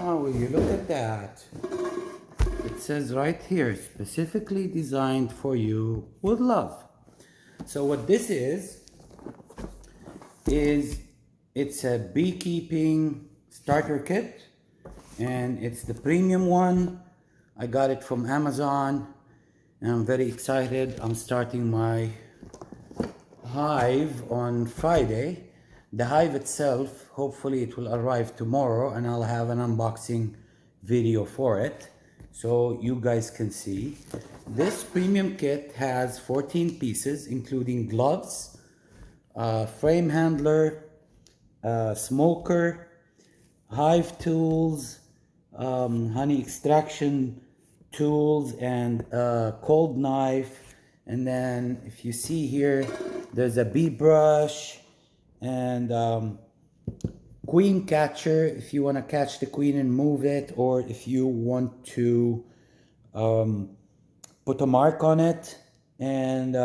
Oh, will you look at that? It says right here, specifically designed for you with love. So what this is it's a beekeeping starter kit, and it's the premium one. I got it from Amazon, and I'm very excited. I'm starting my hive on Friday. The hive itself, hopefully it will arrive tomorrow, and I'll have an unboxing video for it so you guys can see. This premium kit has 14 pieces, including gloves, frame handler, smoker, hive tools, honey extraction tools, and a cold knife. And then if you see here, there's a bee brush and queen catcher if you want to catch the queen and move it, or if you want to put a mark on it. And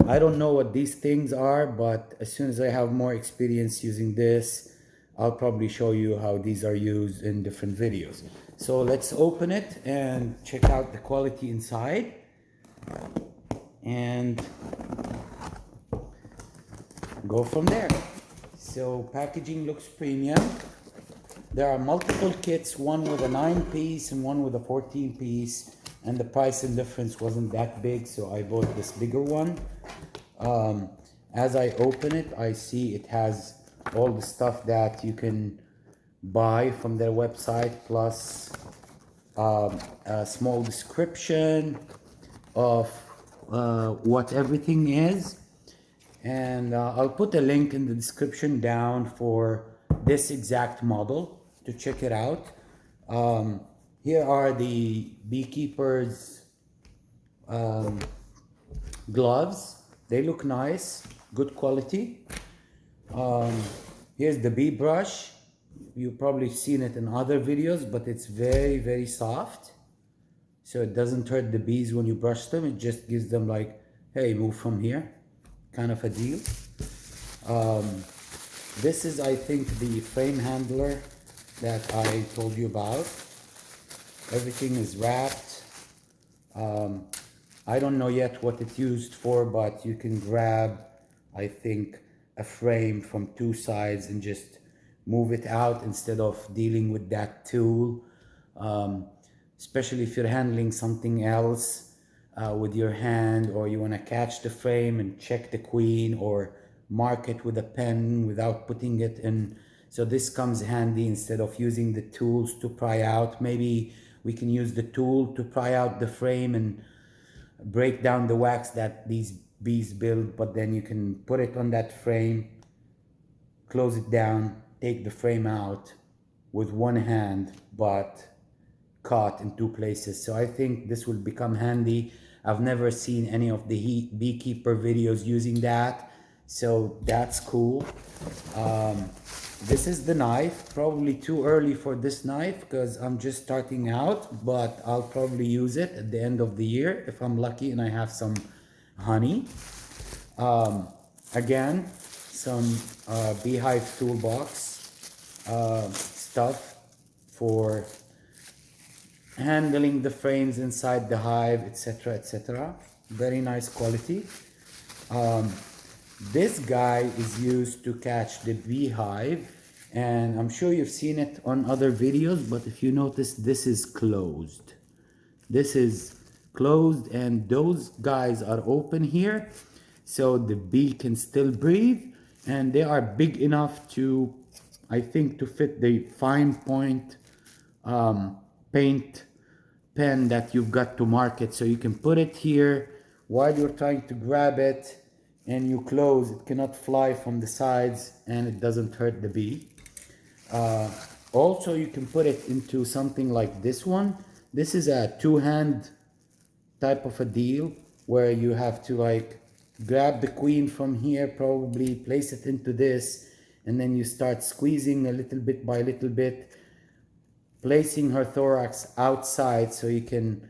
I don't know what these things are, but as soon as I have more experience using this, I'll probably show you how these are used in different videos. So let's open it and check out the quality inside. And go from there. So packaging looks premium. There are multiple kits, one with a 9-piece and one with a 14-piece, and the price and difference wasn't that big, so I bought this bigger one. As I open it, I see it has all the stuff that you can buy from their website, plus a small description of what everything is. And I'll put a link in the description down for this exact model to check it out. Here are the beekeepers gloves. They look nice, good quality. Here's the bee brush. You've probably seen it in other videos, but it's very, very soft. So it doesn't hurt the bees when you brush them. It just gives them like, hey, move from here, kind of a deal. This is, I think, the frame handler that I told you about. Everything is wrapped. I don't know yet what it's used for, but you can grab, I think, a frame from two sides and just move it out instead of dealing with that tool. Especially if you're handling something else with your hand, or you want to catch the frame and check the queen, or mark it with a pen without putting it in. So this comes handy instead of using the tools to pry out. Maybe we can use the tool to pry out the frame and break down the wax that these bees build, but then you can put it on that frame, close it down, take the frame out with one hand, but caught in two places. So I think this will become handy. I've never seen any of the beekeeper videos using that, so that's cool. This is the knife. Probably too early for this knife because I'm just starting out, but I'll probably use it at the end of the year if I'm lucky and I have some honey. Again, some Beehive Toolbox stuff for handling the frames inside the hive, etc., etc. Very nice quality. This guy is used to catch the beehive, and I'm sure you've seen it on other videos, but if you notice, this is closed. This is closed, and those guys are open here, so the bee can still breathe, and they are big enough to, I think, to fit the fine point paint pen that you've got to mark it. So you can put it here while you're trying to grab it, and you close. It cannot fly from the sides, and it doesn't hurt the bee. Also, you can put it into something like this one. This is a two-hand type of a deal where you have to like grab the queen from here, probably place it into this, and then you start squeezing a little bit by little bit, placing her thorax outside so you can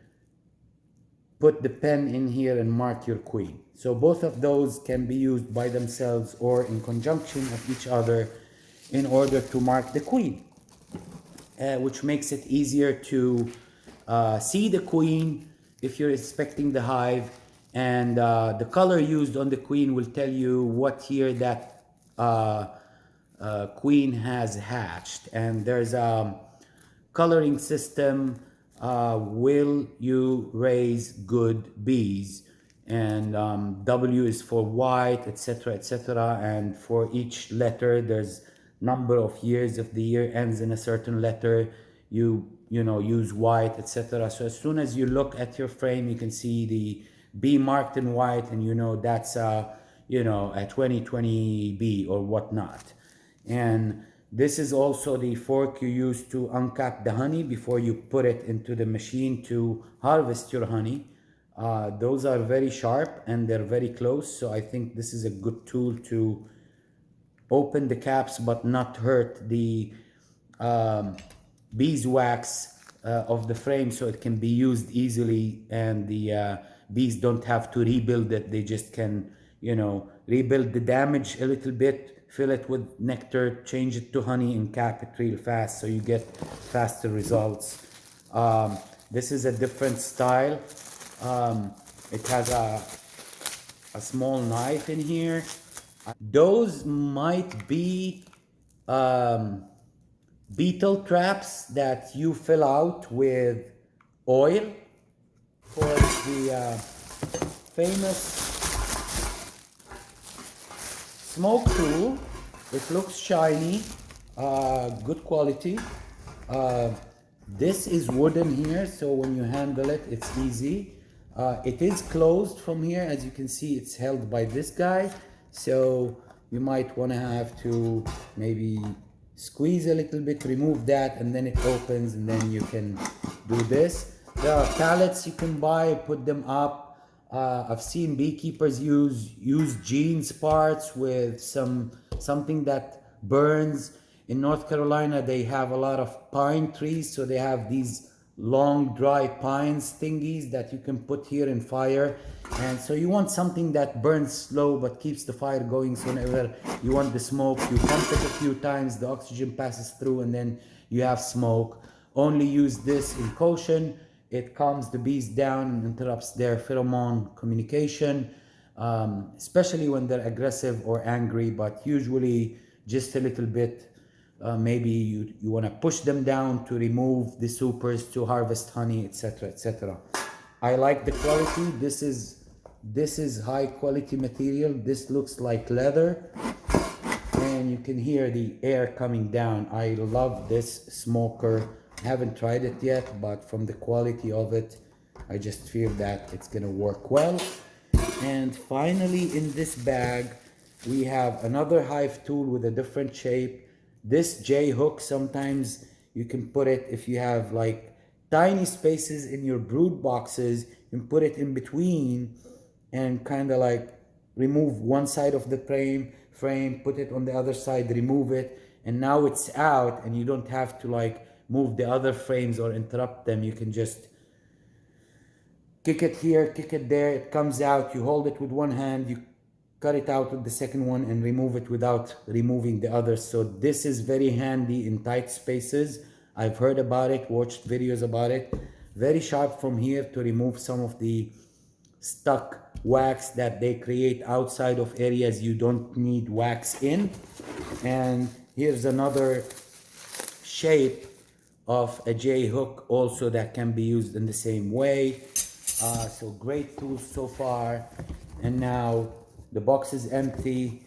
put the pen in here and mark your queen. So both of those can be used by themselves or in conjunction of each other in order to mark the queen. which makes it easier to see the queen if you're inspecting the hive. And the color used on the queen will tell you what year that queen has hatched. And there's a coloring system. Will you raise good bees? And W is for white, etc., etc. And for each letter, there's number of years. If the year ends in a certain letter, you know use white, etc. So as soon as you look at your frame, you can see the B marked in white, and you know that's a 2020 B or whatnot. And this is also the fork you use to uncap the honey before you put it into the machine to harvest your honey. Those are very sharp and they're very close, so I think this is a good tool to open the caps but not hurt the beeswax of the frame, so it can be used easily, and the bees don't have to rebuild it. They just can rebuild the damage a little bit, fill it with nectar, change it to honey, and cap it real fast, so you get faster results. This is a different style. It has a small knife in here. Those might be beetle traps that you fill out with oil. For the famous smoke tool, it looks shiny, good quality. This is wooden here, so when you handle it, it's easy. It is closed from here. As you can see, it's held by this guy, so you might want to have to maybe squeeze a little bit, remove that, and then it opens, and then you can do this. There are pallets you can buy, put them up. I've seen beekeepers use jeans parts with something that burns. In North Carolina, they have a lot of pine trees, so they have these long dry pines thingies that you can put here in fire. And so you want something that burns slow but keeps the fire going, so whenever you want the smoke, you pump it a few times, the oxygen passes through, and then you have smoke. Only use this in caution. It calms the bees down and interrupts their pheromone communication, especially when they're aggressive or angry, but usually just a little bit. Maybe you want to push them down to remove the supers to harvest honey, etc., etc. I like the quality. This is high quality material. This looks like leather, and you can hear the air coming down. I love this smoker. I haven't tried it yet, but from the quality of it, I just feel that it's gonna work well. And finally, in this bag, we have another hive tool with a different shape. This J hook, sometimes you can put it, if you have like tiny spaces in your brood boxes, you can put it in between and kind of like remove one side of the frame, put it on the other side, remove it, and now it's out, and you don't have to like move the other frames or interrupt them. You can just kick it here, kick it there, it comes out, you hold it with one hand, you cut it out with the second one and remove it without removing the others. So this is very handy in tight spaces. I've heard about it, watched videos about it. Very sharp from here to remove some of the stuck wax that they create outside of areas you don't need wax in. And here's another shape of a J hook also that can be used in the same way. So great tools so far. And now the box is empty.